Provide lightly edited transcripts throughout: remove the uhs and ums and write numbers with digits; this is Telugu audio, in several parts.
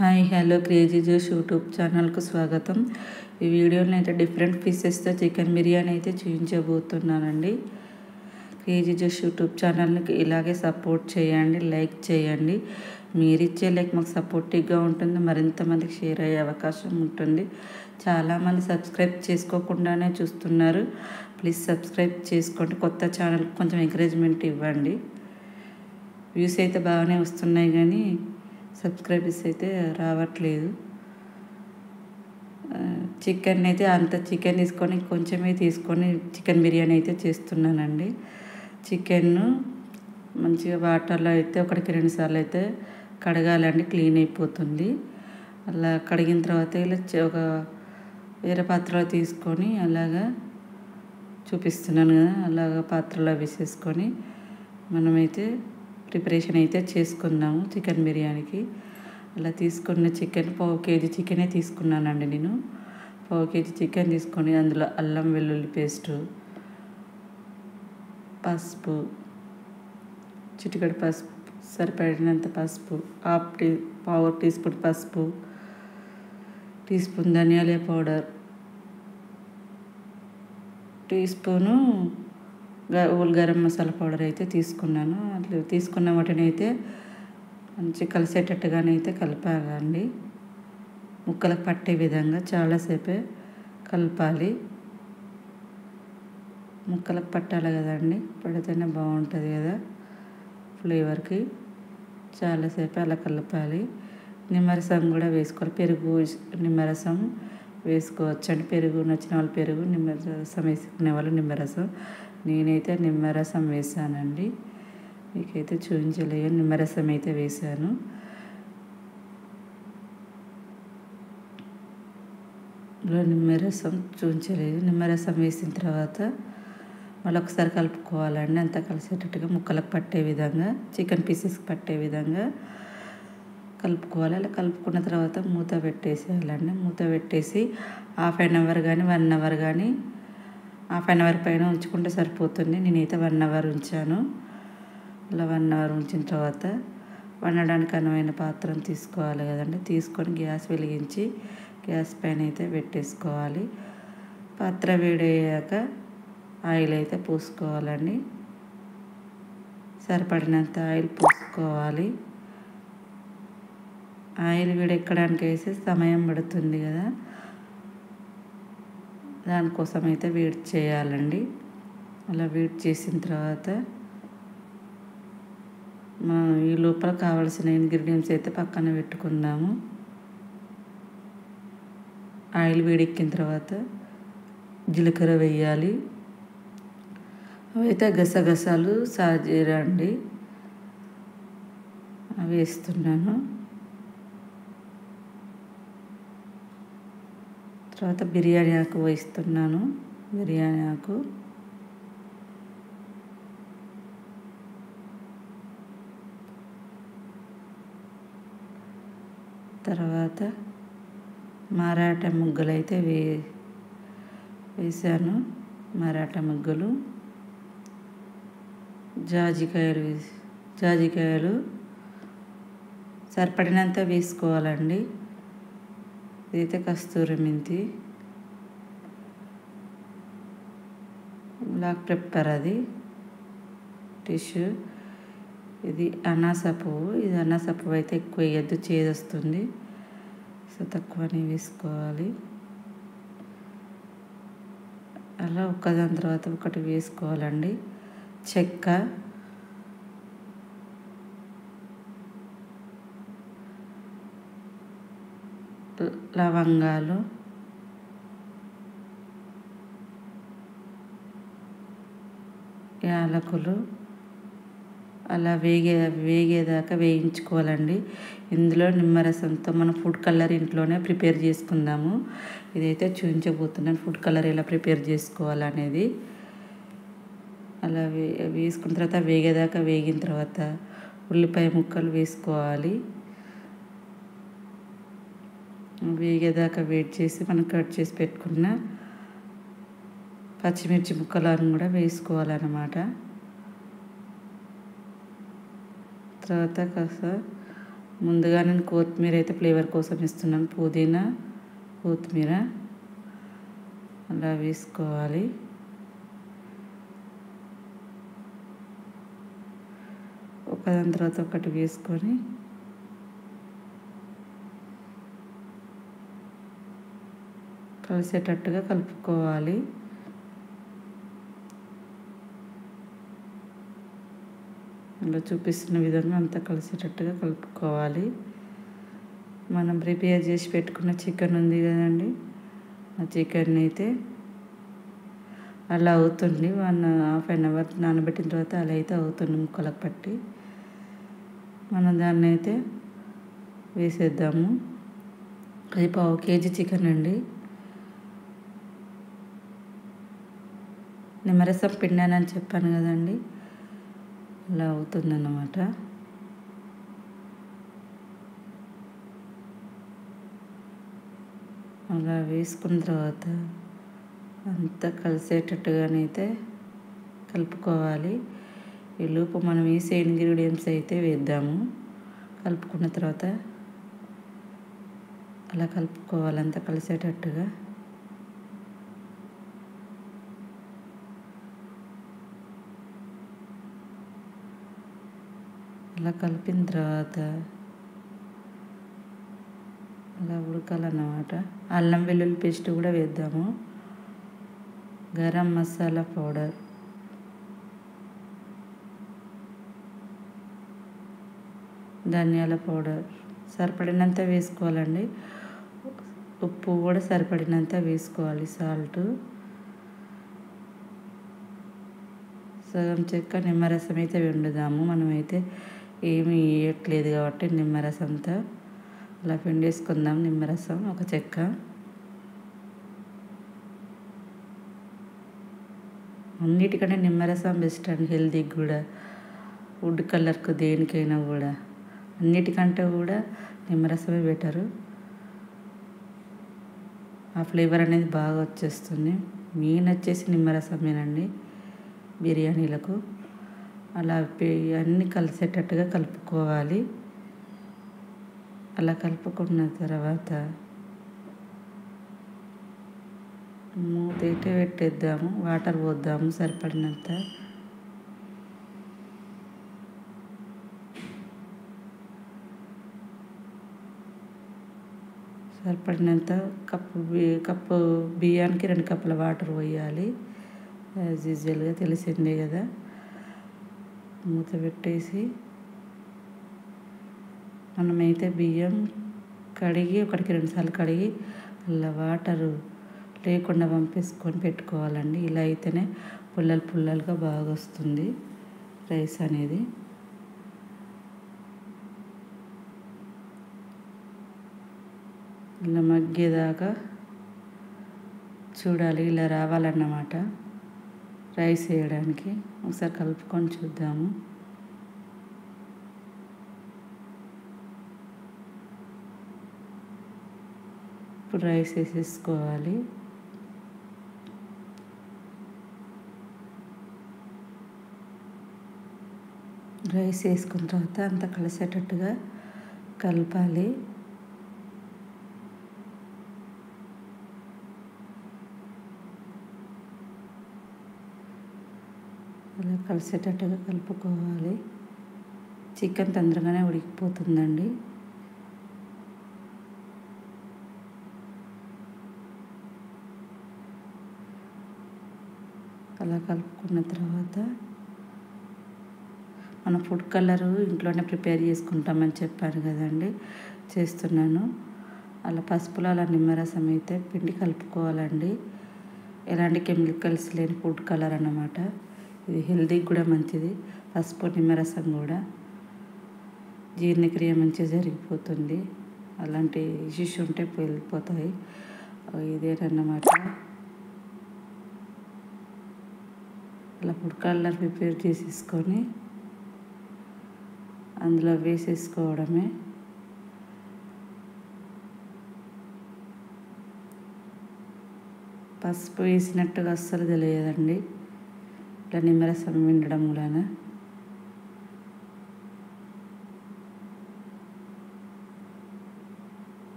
Hi hello crazy juice YouTube ఛానల్కు స్వాగతం. ఈ వీడియోలో అయితే డిఫరెంట్ పీసెస్తో చికెన్ బిర్యానీ అయితే చూపించబోతున్నానండి. క్రేజీ జ్యూస్ యూట్యూబ్ ఛానల్ని ఇలాగే సపోర్ట్ చేయండి, లైక్ చేయండి. మీరు ఇచ్చే లైక్ మాకు సపోర్టివ్గా ఉంటుంది, మరింత మందికి షేర్ అయ్యే అవకాశం ఉంటుంది. చాలామంది సబ్స్క్రైబ్ చేసుకోకుండానే చూస్తున్నారు. ప్లీజ్ సబ్స్క్రైబ్ చేసుకోండి. కొత్త ఛానల్కి కొంచెం ఎంకరేజ్మెంట్ ఇవ్వండి. వ్యూస్ అయితే బాగానే వస్తున్నాయి కానీ సబ్స్క్రైబర్స్ అయితే రావట్లేదు. చికెన్ అయితే అంత చికెన్ తీసుకొని కొంచెమే తీసుకొని చికెన్ బిర్యానీ అయితే చేస్తున్నానండి. చికెన్ను మంచిగా వాటర్లో అయితే 1-2 సార్లు అయితే కడగాలండి, క్లీన్ అయిపోతుంది. అలా కడిగిన తర్వాత ఇలా ఒక వేరే పాత్రలో తీసుకొని అలాగా చూపిస్తున్నాను కదా, అలాగా పాత్రలో వేసేసుకొని మనమైతే ప్రిపరేషన్ అయితే చేసుకుందాము చికెన్ బిర్యానీకి. అలా తీసుకున్న చికెన్ 1/2 కేజీ చికెనే తీసుకున్నానండి నేను. 1/2 కేజీ చికెన్ తీసుకొని అందులో అల్లం వెల్లుల్లి పేస్టు, పసుపు, చిటికెడు పసుపు, సరిపడినంత పసుపు, 1/2 టీ స్పూన్ పసుపు, టీ స్పూన్ ధనియాల powder, teaspoon whole garam masala powder అయితే తీసుకున్నాను. అట్లా తీసుకున్న వాటిని అయితే మంచి కలిసేటట్టుగానైతే కలపాలండి. ముక్కలకు పట్టే విధంగా చాలాసేపే కలపాలి. ముక్కలకు పట్టాలి కదండి, పడితేనే బాగుంటుంది కదా ఫ్లేవర్కి. చాలాసేపు అలా కలపాలి. నిమ్మరసం కూడా వేసుకోవాలి. పెరుగు నిమ్మరసం వేసుకోవచ్చండి. పెరుగు నచ్చిన వాళ్ళు పెరుగు, నిమ్మరసం వేసుకునే వాళ్ళు నిమ్మరసం. నేనైతే నిమ్మరసం వేసానండి, మీకైతే చూపించలేదు. నిమ్మరసం అయితే వేసాను. ఇలా నిమ్మరసం చూపించలేదు. నిమ్మరసం వేసిన తర్వాత మళ్ళీ ఒకసారి కలుపుకోవాలండి. అంతా కలిసేటట్టుగా ముక్కలకు పట్టే విధంగా, చికెన్ పీసెస్కి పట్టే విధంగా కలుపుకోవాలి. అలా కలుపుకున్న తర్వాత మూత పెట్టేసేయాలండి. మూత పెట్టేసి 1/2 అవర్ కానీ 1 అవర్ కానీ 1/2 అవర్ పైన ఉంచుకుంటే సరిపోతుంది. నేనైతే 1 అవర్ ఉంచాను. అలా 1 అవర్ ఉంచిన తర్వాత వండడానికి అనువైన పాత్రను తీసుకోవాలి కదండి. తీసుకొని గ్యాస్ వెలిగించి గ్యాస్ పైన అయితే పెట్టేసుకోవాలి. పాత్ర వేడయ్యాక ఆయిల్ అయితే పోసుకోవాలండి. సరిపడినంత ఆయిల్ పోసుకోవాలి. ఆయిల్ వేడెక్కడానికి వేసి సమయం పడుతుంది కదా, దానికోసం అయితే వేడి చేయాలండి. అలా వేడి చేసిన తర్వాత ఈ లోపల కావాల్సిన ఇంగ్రీడియంట్స్ అయితే పక్కన పెట్టుకుందాము. ఆయిల్ వేడెక్కిన తర్వాత జీలకర్ర వేయాలి. అవైతే గసగసాలు, సాజీరా అండి, అవి వేస్తున్నాను. తర్వాత బిర్యానీ ఆకు వేస్తున్నాను. బిర్యానీ ఆకు, తర్వాత మరాఠా ముగ్గలు అయితే వేసాను. మరాఠా ముగ్గలు, జాజికాయలు సరిపడినంత వేసుకోవాలండి. ఇదైతే కస్తూరి మెంతి, బ్లాక్ పెప్పర్, అది టిష్యూ. ఇది అనాస పువ్వు. ఇది అనాస పువ్వు అయితే ఎక్కువ వేయద్దు, చేదొస్తుంది. సో తక్కువనే వేసుకోవాలి. అలా ఒకదాని తర్వాత ఒకటి వేసుకోవాలండి. చెక్క, లవంగాలు, యాలకులు అలా వేగేదాకా వేయించుకోవాలండి. ఇందులో నిమ్మరసంతో మనం ఫుడ్ కలర్ ఇంట్లోనే ప్రిపేర్ చేసుకుందాము. ఇదైతే చూపించబోతున్నాను ఫుడ్ కలర్ ఎలా ప్రిపేర్ చేసుకోవాలనేది. అలా వేసుకున్న తర్వాత వేగేదాకా వేగిన తర్వాత ఉల్లిపాయ ముక్కలు వేసుకోవాలి. వేగేదాకా వెయిట్ చేసి మనం కట్ చేసి పెట్టుకున్న పచ్చిమిర్చి ముక్కలను కూడా వేసుకోవాలన్నమాట. తర్వాత కాస్త ముందుగా నేను కొత్తిమీర అయితే ఫ్లేవర్ కోసం ఇస్తున్నాను. పుదీనా, కొత్తిమీర అలా వేసుకోవాలి. ఒకదాని తర్వాత ఒకటి వేసుకొని కలిసేటట్టుగా కలుపుకోవాలి. అలా చూపిస్తున్న విధంగా అంతా కలిసేటట్టుగా కలుపుకోవాలి. మనం ప్రిపేర్ చేసి పెట్టుకున్న చికెన్ ఉంది కదండి, ఆ చికెన్ అయితే అలా అవుతుంది. 1.5 hour నానబెట్టిన తర్వాత అలా అయితే అవుతుంది ముక్కలకు పట్టి. మనం దాన్ని అయితే వేసేద్దాము. అది 1/2 kg చికెన్ అండి. నిమ్మరసం పిండానని చెప్పాను కదండి, అలా అవుతుందన్నమాట. అలా వేసుకున్న తర్వాత అంతా కలిసేటట్టుగానైతే కలుపుకోవాలి. ఈలోపు మనం వేసే ఇంగ్రీడియంట్స్ అయితే వేద్దాము. కలుపుకున్న తర్వాత అలా కలుపుకోవాలి అంతా కలిసేటట్టుగా. అలా కలిపిన తర్వాత అలా ఉడకాలన్నమాట. అల్లం వెల్లుల్లి పేస్ట్ కూడా వేద్దాము. గరం మసాలా పౌడర్, ధనియాల పౌడర్ సరిపడినంత వేసుకోవాలండి. ఉప్పు కూడా సరిపడినంత వేసుకోవాలి. సాల్ట్, సగం చెక్క నిమ్మరసం అయితే వండుదాము. మనమైతే ఏమీ వేయట్లేదు కాబట్టి నిమ్మరసంతో అలా పిండేసుకుందాం. నిమ్మరసం ఒక చెక్క. అన్నిటికంటే నిమ్మరసం బెస్ట్ అండి, హెల్తీకి కూడా, వుడ్ కలర్కు దేనికైనా కూడా. అన్నిటికంటే కూడా నిమ్మరసమే బెటరు. ఆ ఫ్లేవర్ అనేది బాగా వచ్చేస్తుంది. మెయిన్ వచ్చేసి నిమ్మరసమేనండి బిర్యానీలకు. అలా అన్నీ కలిసేటట్టుగా కలుపుకోవాలి. అలా కలుపుకున్న తర్వాత మూత అయితే పెట్టేద్దాము. వాటర్ పోద్దాము సరిపడినంత. సరిపడినంత కప్పు బియ్యానికి 2 కప్పుల వాటర్ పోయాలి. యాజ్ యూజువల్గా తెలిసిందే కదా. మూత పెట్టేసి మనమైతే బియ్యం కడిగి 1కి 2 సార్లు కడిగి అలా వాటరు లేకుండా పంపేసుకొని పెట్టుకోవాలండి. ఇలా అయితేనే పుల్లలు పుల్లలుగా బాగా వస్తుంది రైస్ అనేది. ఇలా మగ్గేదాకా చూడాలి. ఇలా రావాలన్నమాట రైస్ వేయడానికి. ఒకసారి కలుపుకొని చూద్దాము. ఇప్పుడు రైస్ వేసేసుకోవాలి. రైస్ వేసుకున్న తర్వాత అంతా కలిసేటట్టుగా కలపాలి. అలా కలిసేటట్టుగా కలుపుకోవాలి. చికెన్ తొందరగానే ఉడికిపోతుందండి. అలా కలుపుకున్న తర్వాత మన ఫుడ్ కలరు ఇంట్లోనే ప్రిపేర్ చేసుకుంటామని చెప్పాను కదండి, చేస్తున్నాను. అలా పసుపులో అలా నిమ్మరసం అయితే పిండి కలుపుకోవాలండి. ఎలాంటి కెమికల్స్ లేని ఫుడ్ కలర్ అన్నమాట. ఇది హెల్తీకి కూడా మంచిది. పసుపు నిమ్మరసం కూడా జీర్ణక్రియ మంచిగా జరిగిపోతుంది. అలాంటి ఇష్యూస్ ఉంటే వెళ్ళిపోతాయి. ఇదేనన్నమాట. అలా ఫుడ్ కలర్ ప్రిపేర్ చేసేసుకొని అందులో వేసేసుకోవడమే. పసుపు వేసినట్టుగా అస్సలు తెలియదండి ఇట్లా నిమ్మరసం పిండడం వలన.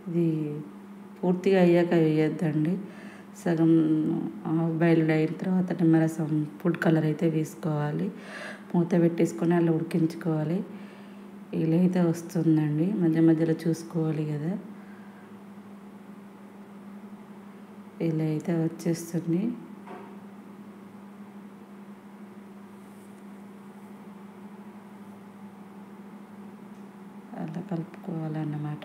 ఇది పూర్తిగా అయ్యాక వేయొద్దండి. సగం బాయిల్డ్ అయిన తర్వాత నిమ్మరసం ఫుడ్ కలర్ అయితే వేసుకోవాలి. మూత పెట్టేసుకొని అలా ఉడికించుకోవాలి. ఇలా అయితే వస్తుందండి. మధ్య మధ్యలో చూసుకోవాలి కదా. ఇలా అయితే వచ్చేస్తుంది. అలా కలుపుకోవాలన్నమాట.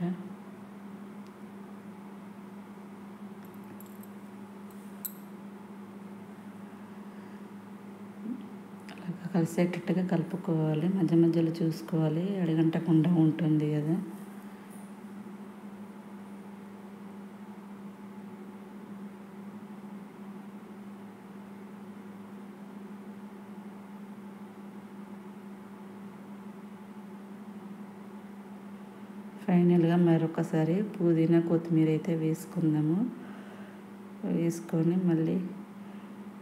అలా కలిసేటట్టుగా కలుపుకోవాలి. మధ్య మధ్యలో చూసుకోవాలి, అడగంటకుండా ఉంటుంది కదా. ఫైనల్గా మరొకసారి పుదీనా కొత్తిమీర అయితే వేసుకుందాము. వేసుకొని మళ్ళీ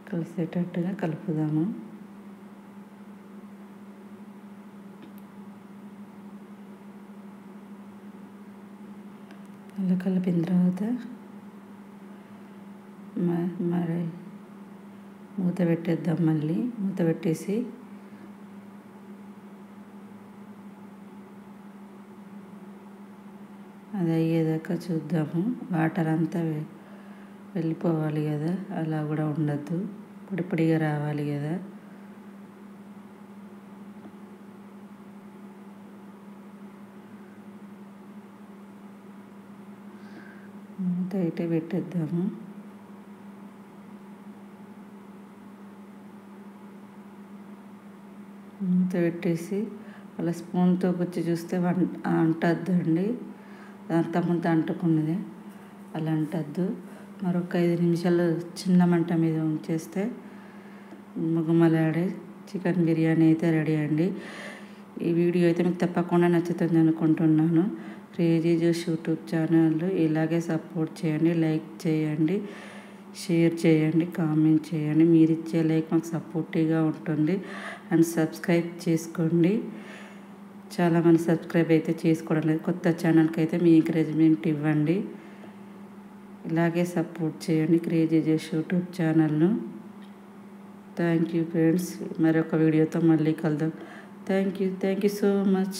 కలిసేటట్టుగా కలుపుదాము. అలా కలిపిన తర్వాత మరి మూత పెట్టేద్దాం. మళ్ళీ మూత పెట్టేసి అది అయ్యేదాకా చూద్దాము. వాటర్ అంతా వెళ్ళిపోవాలి కదా, అలా కూడా ఉండద్దు, పొడి పొడిగా రావాలి కదా. మూత అయితే పెట్టేద్దాము. మూత పెట్టేసి అలా స్పూన్తో గుచ్చి చూస్తే అంటద్దండి. అంత ముందు అంటుకున్నది, అలా అంటద్దు. మరొక 5 నిమిషాలు చిన్న మంట మీద ఉంచేస్తే ముగుమలాడే చికెన్ బిర్యానీ అయితే రెడీ అండి. ఈ వీడియో అయితే మీకు తప్పకుండా నచ్చుతుంది అనుకుంటున్నాను. క్రేజీ జ్యూస్ యూట్యూబ్ ఛానల్ ఇలాగే సపోర్ట్ చేయండి, లైక్ చేయండి, షేర్ చేయండి, కామెంట్ చేయండి. మీరు ఇచ్చే లైక్ మాకు సపోర్టివ్గా ఉంటుంది. అండ్ సబ్స్క్రైబ్ చేసుకోండి. చాలామంది సబ్స్క్రైబ్ అయితే చేసుకోవడం లేదు. కొత్త ఛానల్కి అయితే మీ ఎంకరేజ్మెంట్ ఇవ్వండి. ఇలాగే సపోర్ట్ చేయండి క్రేజీ జ్యూస్ యూట్యూబ్ ఛానల్ను. Thank you friends. మరొక వీడియోతో మళ్ళీ కలుద్దాం. Thank you so much.